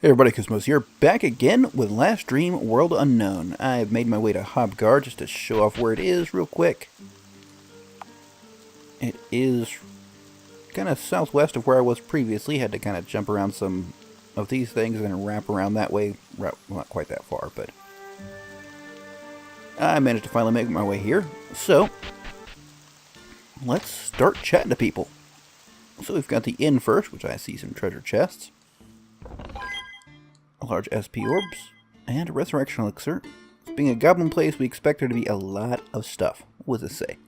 Hey everybody, Koosemose here, back again with Last Dream World Unknown. I've made my way to Hobgar just to show off where it is real quick. It is kind of southwest of where I was previously. Had to kind of jump around some of these things and then wrap around that way. Well, not quite that far, but I managed to finally make my way here. So, let's start chatting to people. So we've got the inn first, which I see some treasure chests. Large SP orbs, and a resurrection elixir. Being a goblin place, we expect there to be a lot of stuff. What does this say?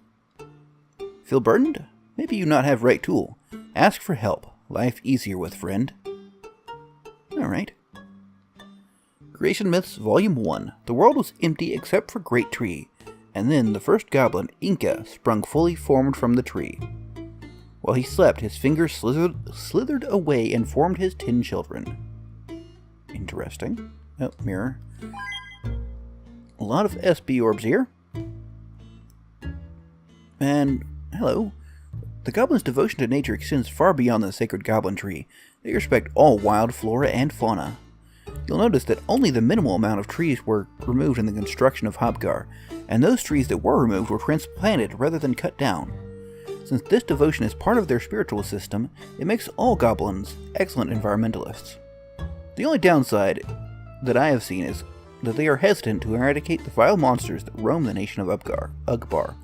Feel burdened? Maybe you not have right tool. Ask for help. Life easier with friend. Alright. Creation Myths, Volume 1. The world was empty except for Great Tree, and then the first goblin, Inca, sprung fully formed from the tree. While he slept, his fingers slithered away and formed his 10 children. Interesting. Oh, mirror. A lot of SP orbs here. And, hello. The goblin's devotion to nature extends far beyond the sacred goblin tree. They respect all wild flora and fauna. You'll notice that only the minimal amount of trees were removed in the construction of Hobgar, and those trees that were removed were transplanted rather than cut down. Since this devotion is part of their spiritual system, it makes all goblins excellent environmentalists. The only downside that I have seen is that they are hesitant to eradicate the vile monsters that roam the nation of Ugbar.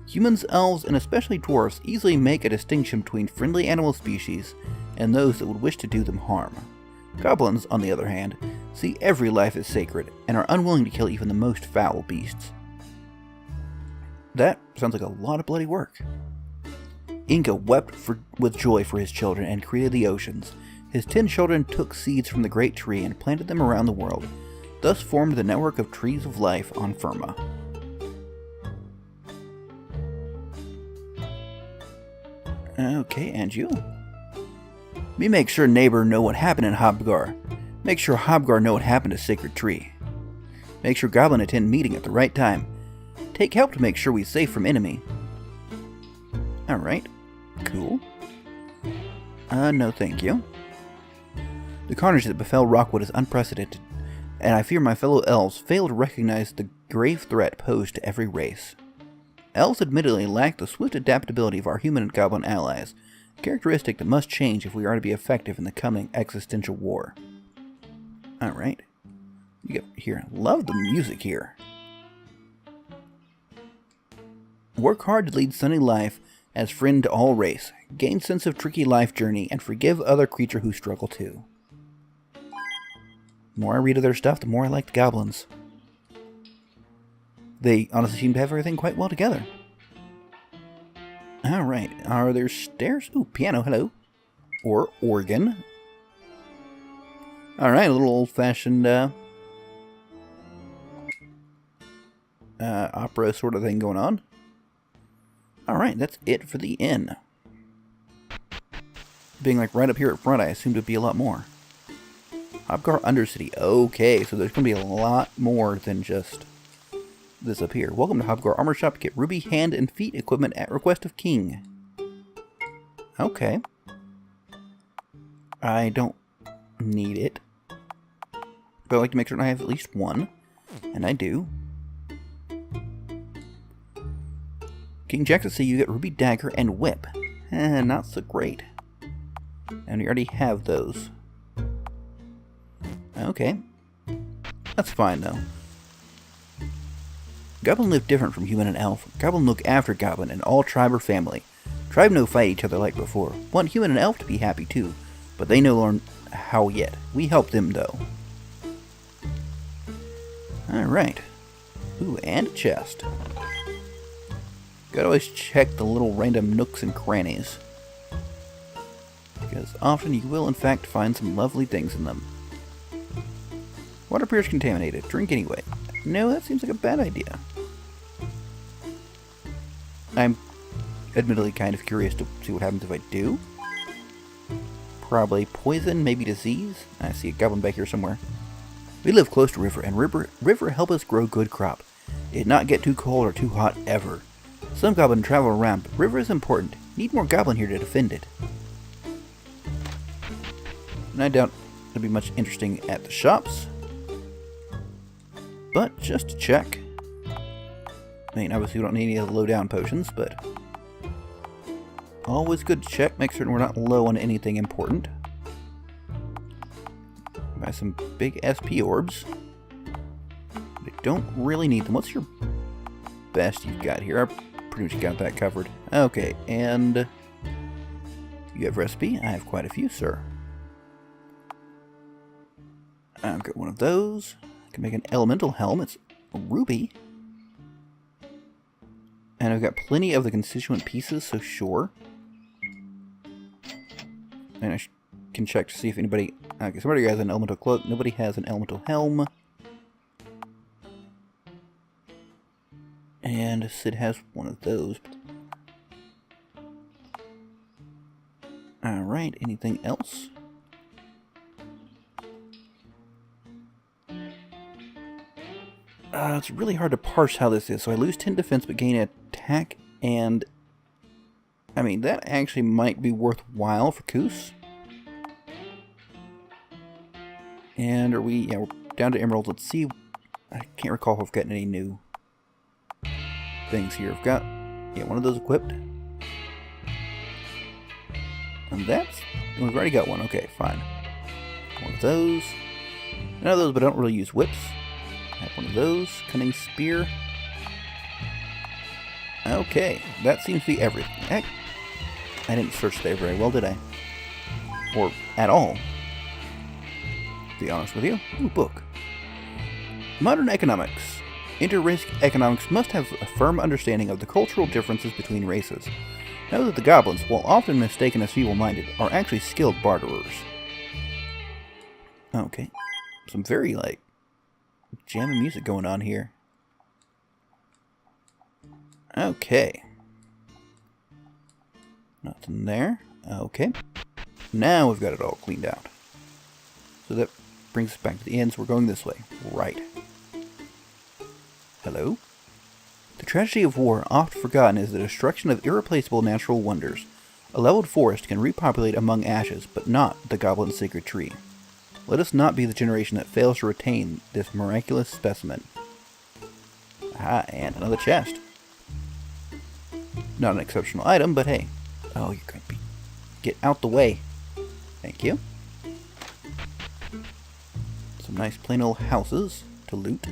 Humans, elves, and especially dwarves easily make a distinction between friendly animal species and those that would wish to do them harm. Goblins, on the other hand, see every life as sacred and are unwilling to kill even the most foul beasts. That sounds like a lot of bloody work. Inca wept with joy for his children and created the oceans. His 10 children took seeds from the great tree and planted them around the world, thus formed the network of trees of life on Firma. Okay, and you? Me make sure neighbor know what happened in Hobgar. Make sure Hobgar know what happened to Sacred Tree. Make sure Goblin attend meeting at the right time. Take help to make sure we safe from enemy. Alright, cool. No thank you. The carnage that befell Rockwood is unprecedented, and I fear my fellow elves fail to recognize the grave threat posed to every race. Elves admittedly lack the swift adaptability of our human and goblin allies, a characteristic that must change if we are to be effective in the coming existential war. Alright. You go here. Love the music here. Work hard to lead sunny life as friend to all race. Gain sense of tricky life journey and forgive other creature who struggle too. The more I read of their stuff, the more I like the goblins. They honestly seem to have everything quite well together. Alright, are there stairs? Ooh, piano, hello. Or organ. Alright, a little old-fashioned opera sort of thing going on. Alright, that's it for the inn. Being like right up here at front, I assumed it'd be a lot more. Hobgar Undercity. Okay, so there's going to be a lot more than just this up here. Welcome to Hobgar Armor Shop to get ruby hand and feet equipment at request of King. Okay. I don't need it, but I like to make sure I have at least one, and I do. King Jackson says you get ruby dagger and whip. Not so great. And we already have those. Okay. That's fine, though. Goblin live different from human and elf. Goblin look after goblin and all tribe or family. Tribe no fight each other like before. Want human and elf to be happy too, but they no learn how yet. We help them, though. Alright. Ooh, and a chest. Gotta always check the little random nooks and crannies, because often you will in fact find some lovely things in them. Water appears contaminated. Drink anyway. No, that seems like a bad idea. I'm admittedly kind of curious to see what happens if I do. Probably poison, maybe disease. I see a goblin back here somewhere. We live close to river, and river help us grow good crop. It not get too cold or too hot ever. Some goblin travel around, but river is important. Need more goblin here to defend it. And I doubt be much interesting at the shops. But just to check. I mean, obviously we don't need any of the low-down potions, but always good to check. Make certain we're not low on anything important. Buy some big SP orbs. I don't really need them. What's your best you've got here? I pretty much got that covered. Okay, and you have recipe? I have quite a few, sir. I've got one of those. I can make an elemental helm. It's a ruby. And I've got plenty of the constituent pieces, so sure. And I can check to see if anybody... Okay, somebody has an elemental cloak. Nobody has an elemental helm. And Sid has one of those. Alright, anything else? It's really hard to parse how this is. So I lose 10 defense but gain attack, and... I mean, that actually might be worthwhile for Koos. And are we... Yeah, we're down to emeralds. Let's see. I can't recall if we've gotten any new things here. We've got... Yeah, one of those equipped. And that's... We've already got one. Okay, fine. One of those. None of those, but I don't really use whips. I have one of those. Cunning spear. Okay, that seems to be everything. Heck, I didn't search there very well, did I? Or at all. To be honest with you. Ooh, book. Modern economics. Inter-race economics must have a firm understanding of the cultural differences between races. Know that the goblins, while often mistaken as feeble-minded, are actually skilled barterers. Okay. Some very, like, jamming music going on here. Okay. Nothing there. Okay. Now we've got it all cleaned out. So that brings us back to the end, so we're going this way. Right. Hello? The tragedy of war, oft forgotten, is the destruction of irreplaceable natural wonders. A leveled forest can repopulate among ashes, but not the goblin's sacred tree. Let us not be the generation that fails to retain this miraculous specimen. Ah, and another chest. Not an exceptional item, but hey. Oh, you're going to be... Get out the way. Thank you. Some nice plain old houses to loot.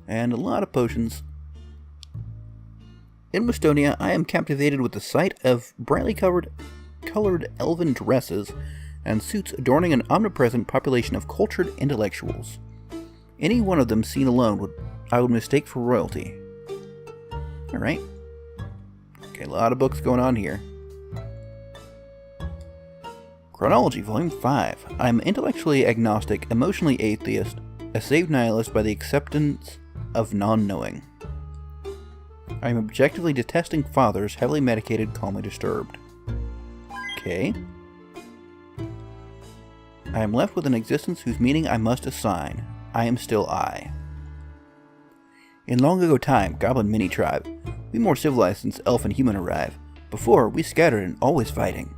And a lot of potions. In Westonia, I am captivated with the sight of brightly colored elven dresses and suits adorning an omnipresent population of cultured intellectuals. Any one of them seen alone I would mistake for royalty. Alright. Okay, a lot of books going on here. Chronology, Volume 5. I am intellectually agnostic, emotionally atheist, a saved nihilist by the acceptance of non-knowing. I am objectively detesting fathers, heavily medicated, calmly disturbed. Okay. I am left with an existence whose meaning I must assign. I am still I. In long ago time, goblin mini-tribe. We more civilized since elf and human arrive. Before, we scattered and always fighting.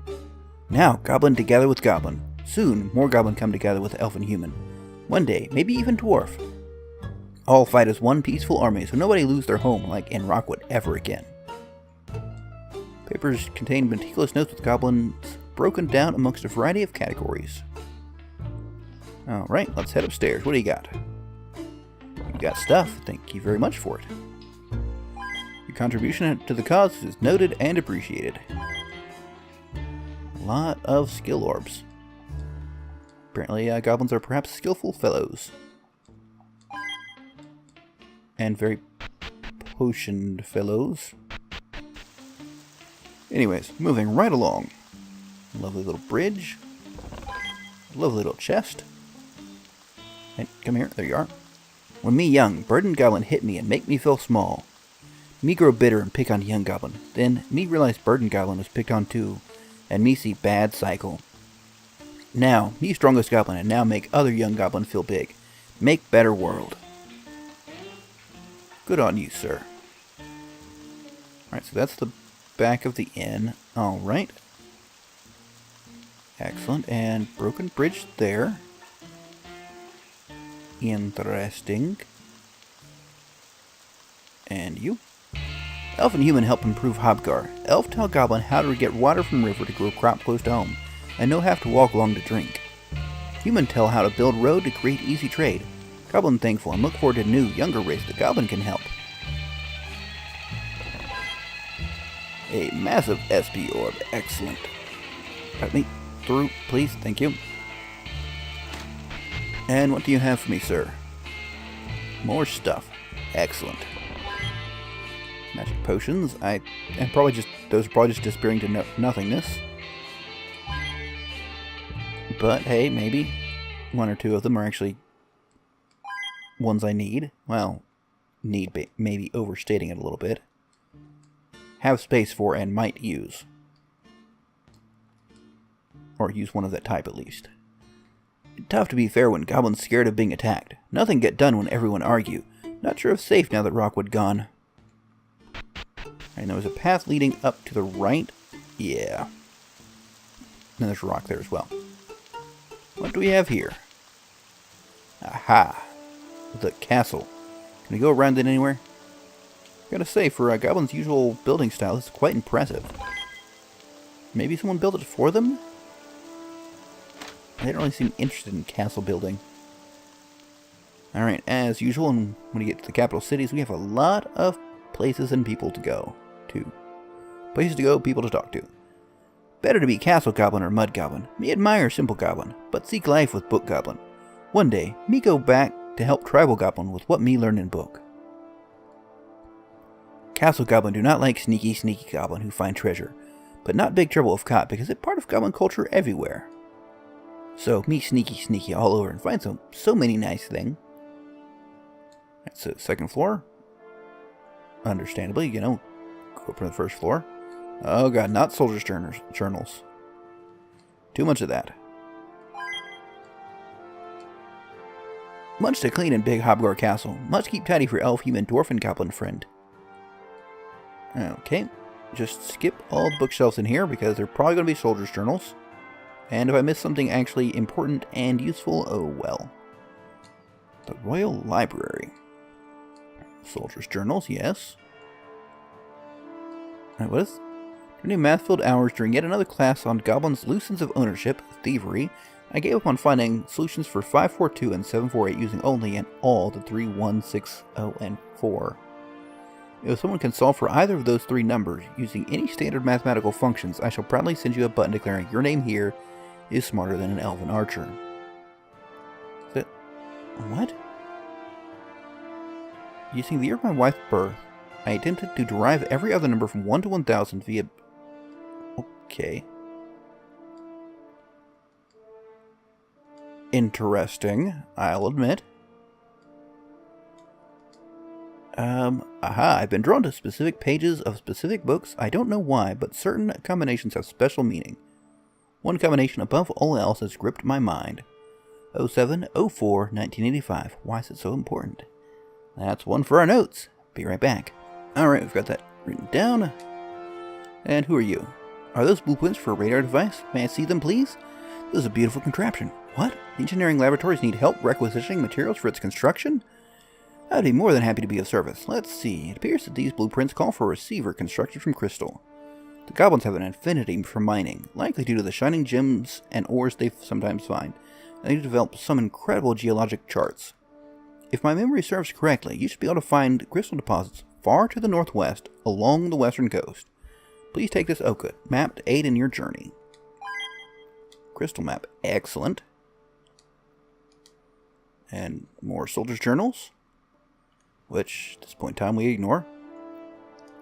Now, goblin together with goblin. Soon, more goblin come together with elf and human. One day, maybe even dwarf. All fight as one peaceful army, so nobody lose their home like in Rockwood ever again. Papers contain meticulous notes with goblins broken down amongst a variety of categories. Alright, let's head upstairs. What do you got? You got stuff. Thank you very much for it. Your contribution to the cause is noted and appreciated. A lot of skill orbs. Apparently, goblins are perhaps skillful fellows. And very potioned fellows. Anyways, moving right along. Lovely little bridge. Lovely little chest. Hey, come here. There you are. When me young, bird and goblin hit me and make me feel small. Me grow bitter and pick on young goblin. Then, me realize bird and goblin was picked on too. And me see bad cycle. Now, me strongest goblin and now make other young goblin feel big. Make better world. Good on you, sir. Alright, so that's the back of the inn. Alright. Excellent. And broken bridge there. Interesting. And you? Elf and human help improve Hobgar. Elf tell Goblin how to get water from river to grow crop close to home, and no have to walk long to drink. Human tell how to build road to create easy trade. Goblin thankful and look forward to new, younger race that Goblin can help. A massive SP orb. Excellent. Let me through, please. Thank you. And what do you have for me, sir? More stuff. Excellent. Magic potions. Those are probably just disappearing to nothingness. But hey, maybe one or two of them are actually ones I need. Well, maybe overstating it a little bit. Have space for and might use. Or use one of that type at least. Tough to be fair when Goblin's scared of being attacked. Nothing get done when everyone argue. Not sure if safe now that Rockwood gone. And there was a path leading up to the right. Yeah. And there's a rock there as well. What do we have here? Aha. The castle. Can we go around it anywhere? Gotta say, for a Goblin's usual building style, this is quite impressive. Maybe someone built it for them? They don't really seem interested in castle building. Alright, as usual, when you get to the capital cities, we have a lot of places and people to go to. Places to go, people to talk to. Better to be Castle Goblin or Mud Goblin. Me admire Simple Goblin, but seek life with Book Goblin. One day, me go back to help Tribal Goblin with what me learn in book. Castle Goblin do not like sneaky Goblin who find treasure, but not big trouble if caught because it's part of Goblin culture everywhere. So, me sneaky all over and find so many nice things. That's the second floor. Understandably, go up to the first floor. Oh god, not soldiers' journals. Too much of that. Much to clean in Big Hobgar Castle. Much keep tidy for elf, human, dwarf, and goblin friend. Okay, just skip all the bookshelves in here because they're probably going to be soldiers' journals. And if I miss something actually important and useful, oh well. The Royal Library. Soldiers' journals, yes. Alright, what is... During math-filled hours during yet another class on Goblin's Lucence of Ownership, Thievery, I gave up on finding solutions for 542 and 748 using only and all the 3, 1, 6, 0, and 4. If someone can solve for either of those three numbers using any standard mathematical functions, I shall proudly send you a button declaring your name here is smarter than an elven archer. Is it... What? Using the year of my wife's birth, I attempted to derive every other number from 1 to 1000 via... Okay. Interesting, I'll admit. I've been drawn to specific pages of specific books. I don't know why, but certain combinations have special meaning. One combination above all else has gripped my mind. 0704 1985. Why is it so important? That's one for our notes. Be right back. Alright, we've got that written down. And who are you? Are those blueprints for a radar device? May I see them, please? This is a beautiful contraption. What? The engineering laboratories need help requisitioning materials for its construction? I'd be more than happy to be of service. Let's see. It appears that these blueprints call for a receiver constructed from crystal. The goblins have an affinity for mining, likely due to the shining gems and ores they sometimes find, and they've developed some incredible geologic charts. If my memory serves correctly, you should be able to find crystal deposits far to the northwest along the western coast. Please take this Oka map to aid in your journey. Crystal map, excellent. And more soldiers' journals, which at this point in time we ignore.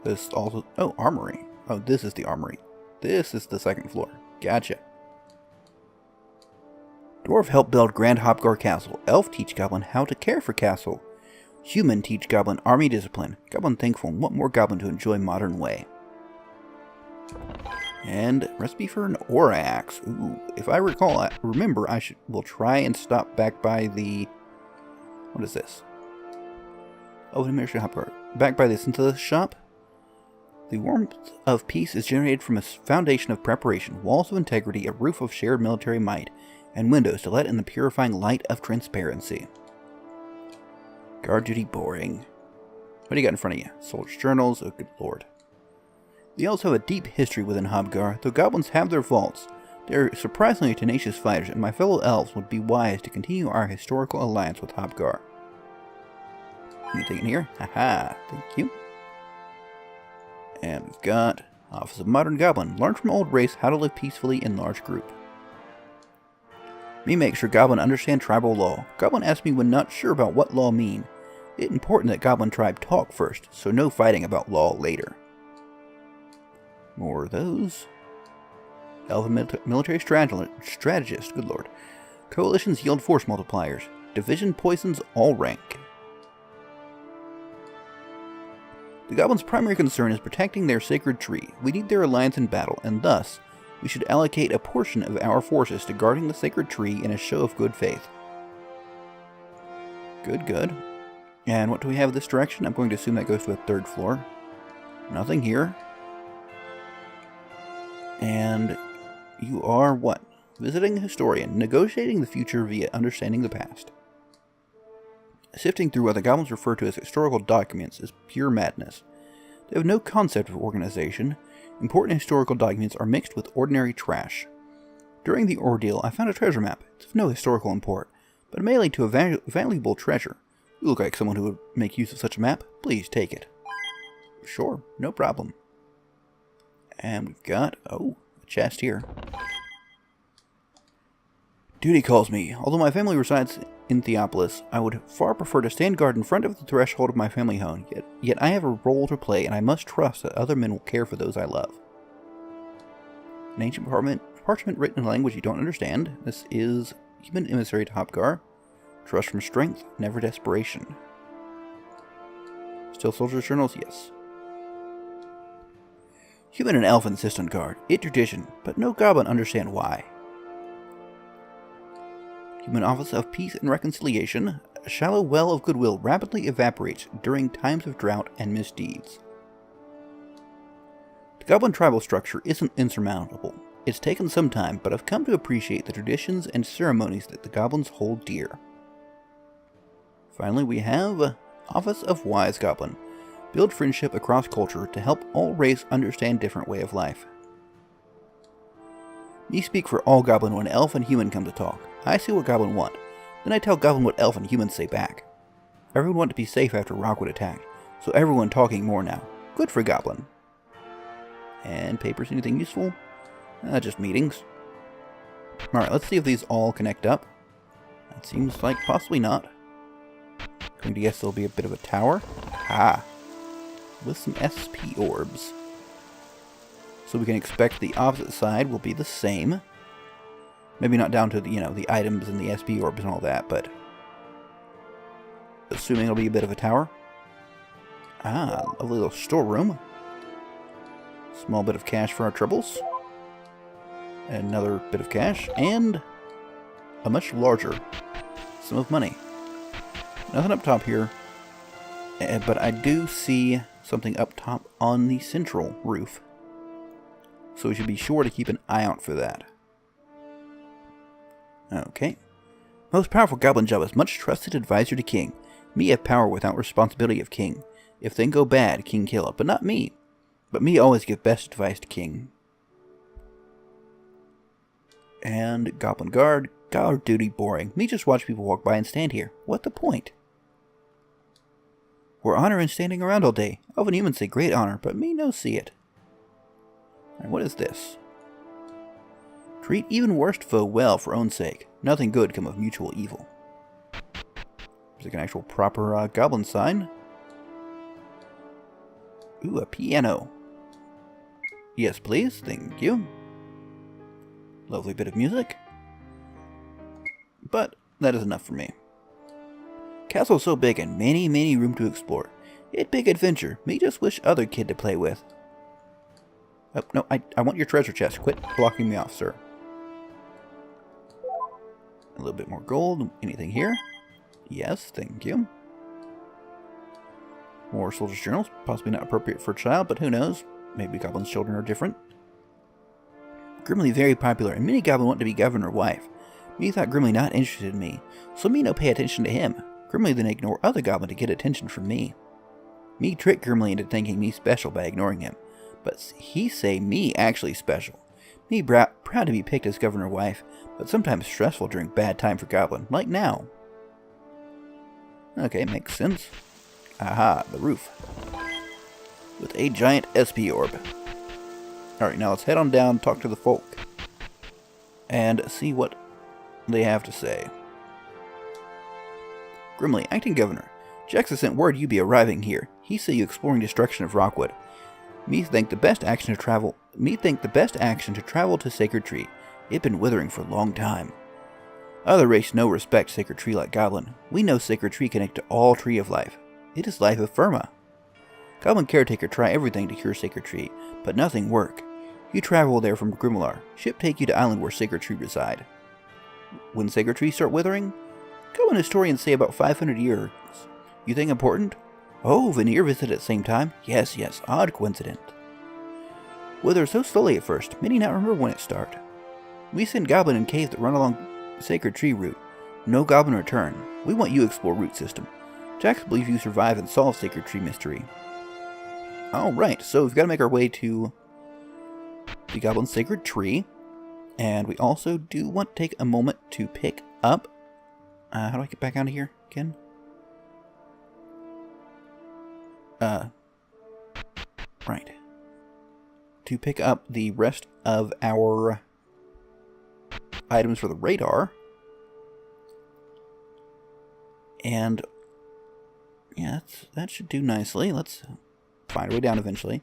This also, oh, armory. Oh, this is the armory. This is the second floor. Gotcha. Dwarf help build Grand Hobgar Castle. Elf teach Goblin how to care for castle. Human teach Goblin army discipline. Goblin thankful and want more Goblin to enjoy modern way. And recipe for an aura axe. Ooh, if I remember, we'll try and stop back by the... What is this? Oh, the American Hobgar. Back by the synthesis shop. The warmth of peace is generated from a foundation of preparation, walls of integrity, a roof of shared military might, and windows to let in the purifying light of transparency. Guard duty boring. What do you got in front of you? Soldiers' journals? Oh, good lord. The elves have a deep history within Hobgar, though goblins have their faults. They are surprisingly tenacious fighters, and my fellow elves would be wise to continue our historical alliance with Hobgar. Anything in here? Haha, thank you. And we've got Office of Modern Goblin. Learn from old race how to live peacefully in large group. Me make sure Goblin understand tribal law. Goblin asked me when not sure about what law mean. It's important that Goblin tribe talk first, so no fighting about law later. More of those. Elven military strategist, good lord. Coalitions yield force multipliers. Division poisons all rank. The Goblins' primary concern is protecting their sacred tree. We need their alliance in battle, and thus, we should allocate a portion of our forces to guarding the sacred tree in a show of good faith. Good, good. And what do we have this direction? I'm going to assume that goes to a third floor. Nothing here. And you are what? Visiting a historian, negotiating the future via understanding the past. Sifting through what the goblins refer to as historical documents is pure madness. They have no concept of organization. Important historical documents are mixed with ordinary trash. During the ordeal, I found a treasure map. It's of no historical import, but may lead to a valuable treasure. You look like someone who would make use of such a map. Please take it. Sure, no problem. And we've got, oh, a chest here. Duty calls me. Although my family resides in Theopolis, I would far prefer to stand guard in front of the threshold of my family home. Yet I have a role to play, and I must trust that other men will care for those I love. An ancient parchment written in a language you don't understand. This is human emissary to Hobgar. Trust from strength, never desperation. Still soldiers' journals? Yes. Human and elf insist on guard. It tradition, but no goblin understand why. Human Office of Peace and Reconciliation. A shallow well of goodwill rapidly evaporates during times of drought and misdeeds. The goblin tribal structure isn't insurmountable. It's taken some time, but I've come to appreciate the traditions and ceremonies that the goblins hold dear. Finally, we have Office of Wise Goblin. Build friendship across culture to help all race understand different way of life. Me speak for all goblin when elf and human come to talk. I say what goblin want. Then I tell goblin what elf and human say back. Everyone want to be safe after Rockwood attacked, so everyone talking more now. Good for goblin. And papers, anything useful? Just meetings. Alright, let's see if these all connect up. That seems like possibly not. Going to guess there'll be a bit of a tower. Ah. With some SP orbs. So we can expect the opposite side will be the same. Maybe not down to the, the items and the SP orbs and all that, but assuming it'll be a bit of a tower. Ah, a little storeroom. Small bit of cash for our troubles. Another bit of cash, and a much larger sum of money. Nothing up top here, but I do see something up top on the central roof. So we should be sure to keep an eye out for that. Okay. Most powerful goblin job is much trusted advisor to king. Me have power without responsibility of king. If thing go bad, king kill it, but not me. But me always give best advice to king. And goblin guard duty boring. Me just watch people walk by and stand here. What the point? We're honor in standing around all day. Elven humans say great honor, but me no see it. And what is this? Treat even worst foe well for own sake. Nothing good come of mutual evil. There's like an actual proper goblin sign. Ooh, a piano. Yes, please. Thank you. Lovely bit of music. But that is enough for me. Castle so big and many room to explore. It big adventure. Me just wish other kid to play with. Oh, no, I want your treasure chest. Quit blocking me off, sir. A little bit more gold. Anything here? Yes, thank you. More soldiers' journals. Possibly not appropriate for a child, but who knows. Maybe Goblin's children are different. Grimly very popular, and many Goblin want to be governor wife. Me thought Grimly not interested in me, so me no pay attention to him. Grimly then ignore other Goblin to get attention from me. Me trick Grimly into thinking me special by ignoring him, but he say me actually special. Me proud to be picked as governor wife, but sometimes stressful during bad time for Goblin, like now. Okay, makes sense. Aha, the roof. With a giant SP orb. Alright, now let's head on down, talk to the folk, and see what they have to say. Grimly, acting governor. Jaxa sent word you be arriving here. He say you exploring destruction of Rockwood. Me think the best action to travel to Sacred Tree. It been withering for a long time. Other race no respect Sacred Tree like Goblin. We know Sacred Tree connect to all Tree of Life. It is life of Firma. Goblin caretaker try everything to cure Sacred Tree, but nothing work. You travel there from Grimlar. Ship take you to island where Sacred Tree reside. When Sacred Tree start withering? Goblin historians say about 500 years. You think important? Oh, Veneer visit at the same time? Yes, odd coincidence. Wither so slowly at first, many not remember when it start. We send Goblin in cave that run along Sacred Tree route. No Goblin return. We want you to explore route system. Jax believes you survive and solve Sacred Tree mystery. Alright, so we've got to make our way to the Goblin Sacred Tree. And we also do want to take a moment to pick up... how do I get back out of here again? Right. To pick up the rest of our items for the radar. And yeah, that should do nicely. Let's find our way down eventually.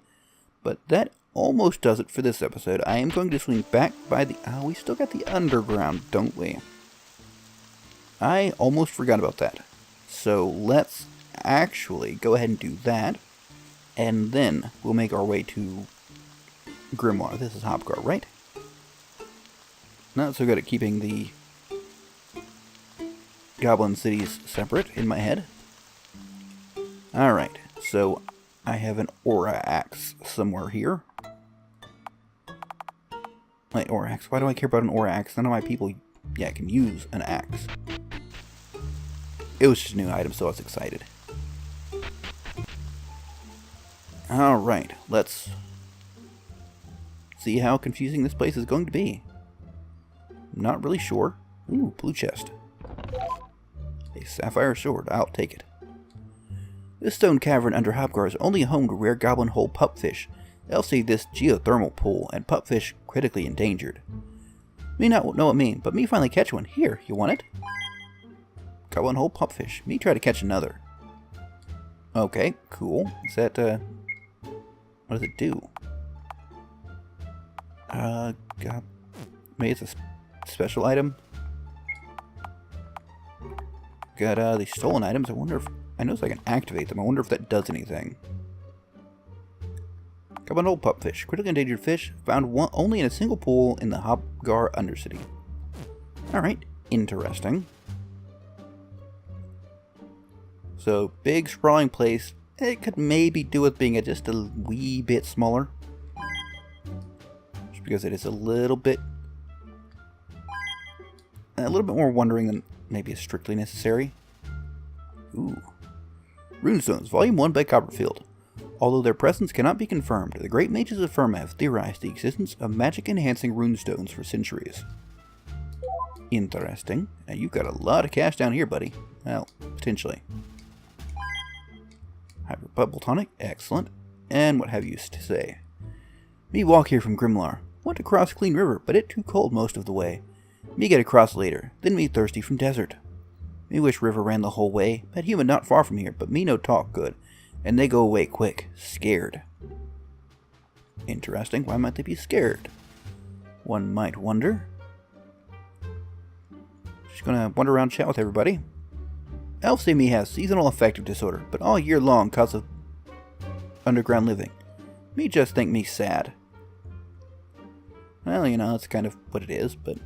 But that almost does it for this episode. I am going to swing back by the... we still got the underground, don't we? I almost forgot about that. So let's actually go ahead and do that. And then we'll make our way to Grimoire. This is Hopgar, right? Not so good at keeping the Goblin cities separate in my head. Alright, so I have an Aura Axe somewhere here. Wait, Aura Axe. Why do I care about an Aura Axe? None of my people, can use an axe. It was just a new item, so I was excited. Alright, let's see how confusing this place is going to be. I'm not really sure. Ooh, blue chest. A sapphire sword. I'll take it. This stone cavern under Hopgar is only home to rare goblin hole pupfish. They'll see this geothermal pool and pupfish critically endangered. Me not know what mean, but me finally catch one. Here, you want it? Goblin hole pupfish. Me try to catch another. Okay, cool. Is that, what does it do? God. Maybe it's a special item? Got, these stolen items. I wonder if... I know I can activate them. I wonder if that does anything. Goblin hole pupfish. Critically endangered fish. Found only in a single pool in the Hopgar Undercity. Alright. Interesting. So, big sprawling place. It could maybe do with being just a wee bit smaller. Just because it is a little bit more wandering than maybe is strictly necessary. Ooh. Runestones, Volume 1 by Copperfield. Although their presence cannot be confirmed, the great mages of Firma have theorized the existence of magic-enhancing runestones for centuries. Interesting. Now, you've got a lot of cash down here, buddy. Well, potentially. Hyper Bubble Tonic, excellent. And what have you to say? Me walk here from Grimlar. Want to cross Clean River, but it too cold most of the way. Me get across later, then me thirsty from desert. Me wish river ran the whole way. Met human not far from here, but me no talk good. And they go away quick, scared. Interesting, why might they be scared? One might wonder. Just gonna wander around, chat with everybody. Elves say me has seasonal affective disorder, but all year long cause of underground living. Me just think me sad. Well, you know, that's kind of what it is, but...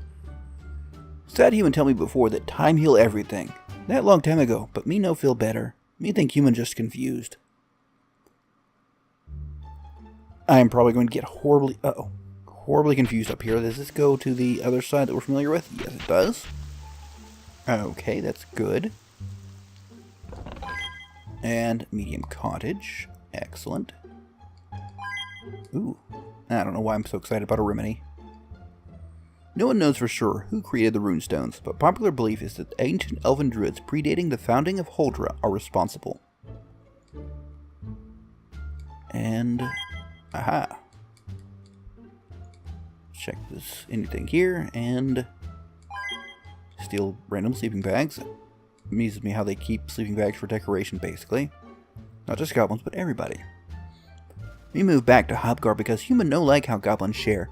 Sad human tell me before that time heal everything. That long time ago, but me no feel better. Me think human just confused. I'm probably going to get horribly confused up here. Does this go to the other side that we're familiar with? Yes, it does. Okay, that's good. And medium cottage. Excellent. Ooh, I don't know why I'm so excited about a remedy. No one knows for sure who created the runestones, but popular belief is that ancient elven druids predating the founding of Holdra are responsible. And, aha. Check this, anything here, and steal random sleeping bags. It amuses me how they keep sleeping bags for decoration, basically. Not just goblins, but everybody. We move back to Hobgar because human no like how goblins share.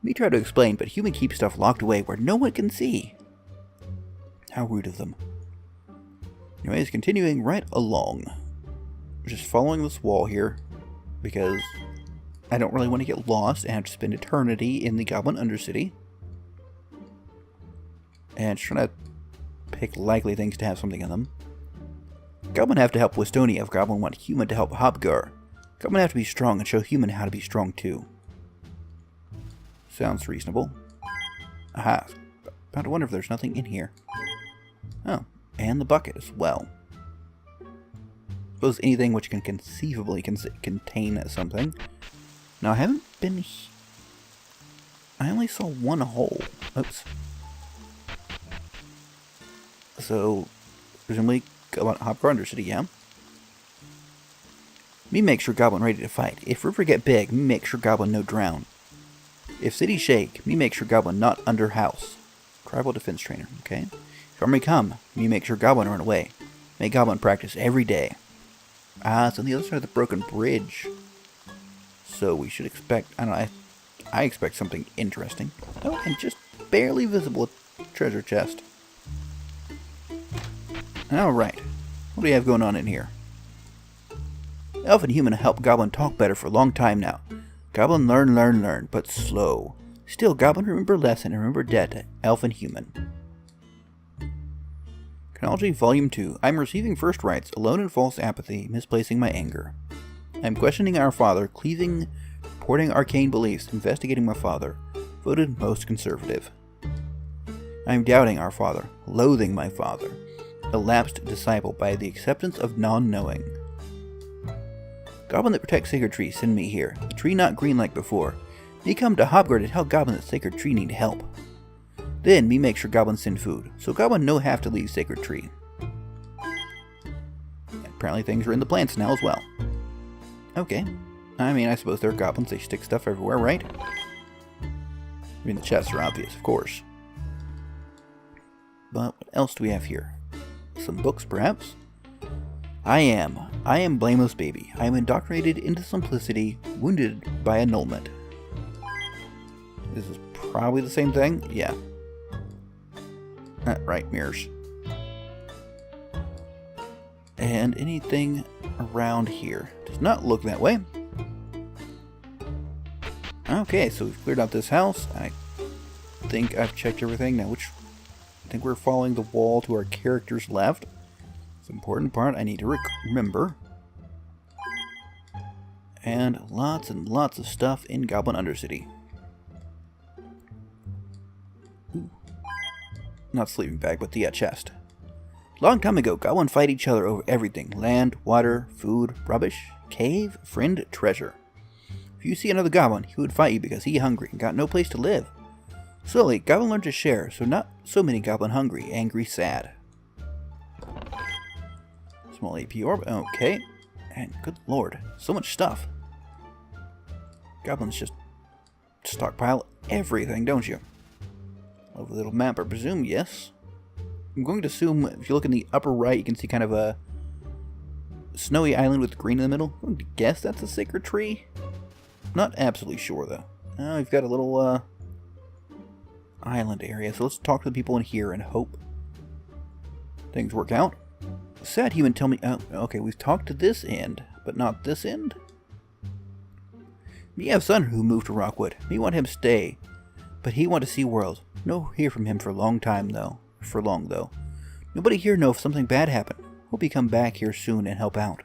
Me try to explain, but human keep stuff locked away where no one can see. How rude of them. Anyways, continuing right along. Just following this wall here, because I don't really want to get lost and have to spend eternity in the Goblin Undercity. And just trying to pick likely things to have something in them. Goblin have to help Westonia if Goblin want human to help Hobgar. Goblin have to be strong and show human how to be strong too. Sounds reasonable. Aha. About to wonder if there's nothing in here. Oh, and the bucket as well. Suppose anything which can conceivably contain something. Now, I haven't been... I only saw one hole. Oops. So, presumably, Goblin Hobgar Undercity, yeah? Me make sure Goblin ready to fight. If river get big, me make sure Goblin no drown. If city shake, me make sure Goblin not under house. Tribal defense trainer, okay? If army come, me make sure Goblin run away. Make Goblin practice every day. Ah, it's on the other side of the broken bridge. So we should expect, I don't know, I expect something interesting. Oh, and just barely visible treasure chest. Alright, what do we have going on in here? Elf and human help Goblin talk better for a long time now. Goblin learn, but slow. Still, Goblin remember lesson and remember debt to elf and human. Chronology Volume 2. I'm receiving first rights, alone in false apathy, misplacing my anger. I'm questioning our father, cleaving, reporting arcane beliefs, investigating my father. Voted most conservative. I'm doubting our father, loathing my father. A lapsed disciple by the acceptance of non-knowing. Goblin that protects sacred tree, send me here. The tree not green like before. Me come to Hobgar to tell Goblin that sacred tree need help. Then me make sure Goblin send food, so Goblin no have to leave sacred tree. And apparently things are in the plants now as well. Okay. I mean, I suppose they're goblins, they stick stuff everywhere, right? I mean, the chests are obvious, of course. But what else do we have here? Some books, perhaps? I am blameless baby. I am indoctrinated into simplicity, wounded by annulment. This is probably the same thing? Yeah. Right, mirrors. And anything around here does not look that way. Okay, so we've cleared out this house. I think I've checked everything. Now, I think we're following the wall to our character's left. It's an important part I need to remember. And lots of stuff in Goblin Undercity. Ooh. Not sleeping bag, but the chest. Long time ago, Goblin fight each other over everything. Land, water, food, rubbish, cave, friend, treasure. If you see another Goblin, he would fight you because he hungry and got no place to live. Slowly, Goblin learned to share, so not so many Goblin hungry, angry, sad. Small AP orb, okay. And good lord, so much stuff. Goblins just stockpile everything, don't you? Over the little map, I presume, yes. I'm going to assume, if you look in the upper right, you can see kind of a snowy island with green in the middle. I'm going to guess that's a sacred tree. Not absolutely sure, though. We've got a little island area, so let's talk to the people in here and hope things work out. Sad human tell me... Oh, okay, we've talked to this end, but not this end? Me have son who moved to Rockwood. Me want him stay, but he want to see world. No hear from him for a long time, though. For long, though. Nobody here know if something bad happened. Hope he come back here soon and help out.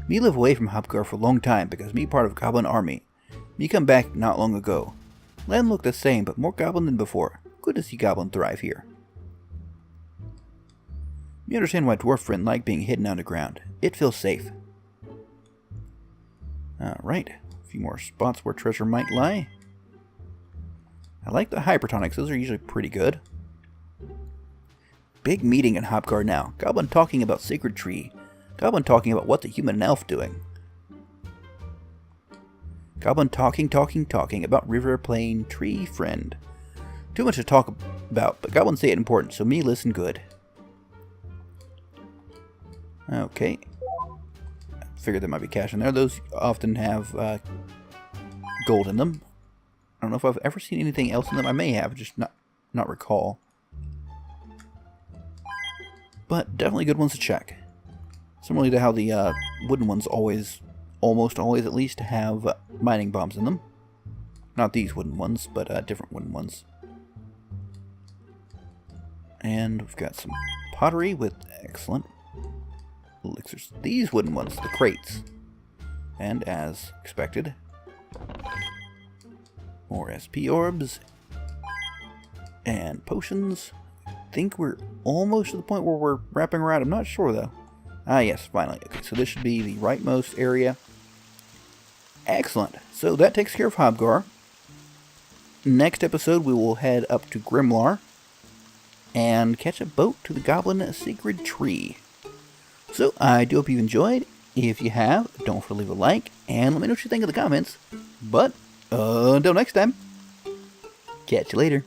Me live away from Hobgar for a long time because me part of Goblin Army. Me come back not long ago. Land looked the same, but more goblin than before. Good to see goblin thrive here. You understand why dwarf friend like being hidden underground. It feels safe. Alright, a few more spots where treasure might lie. I like the hypertonics, those are usually pretty good. Big meeting in Hobgar now. Goblin talking about Sacred Tree. Goblin talking about what the human and elf doing. Goblin talking about River Plain Tree Friend. Too much to talk about, but Goblin say it important, so me listen good. Okay. Figured there might be cash in there. Those often have gold in them. I don't know if I've ever seen anything else in them. I may have, just not recall. But definitely good ones to check. Similarly to how the wooden ones almost always at least, have mining bombs in them. Not these wooden ones, but different wooden ones. And we've got some pottery with excellent elixirs. These wooden ones, the crates. And as expected, more SP orbs and potions. I think we're almost to the point where we're wrapping around. I'm not sure though. Ah, yes, finally. Okay, so this should be the rightmost area. Excellent. So that takes care of Hobgar. Next episode, we will head up to Grimlar and catch a boat to the Goblin Sacred Tree. So, I do hope you've enjoyed. If you have, don't forget to leave a like, and let me know what you think in the comments. But, until next time, catch you later.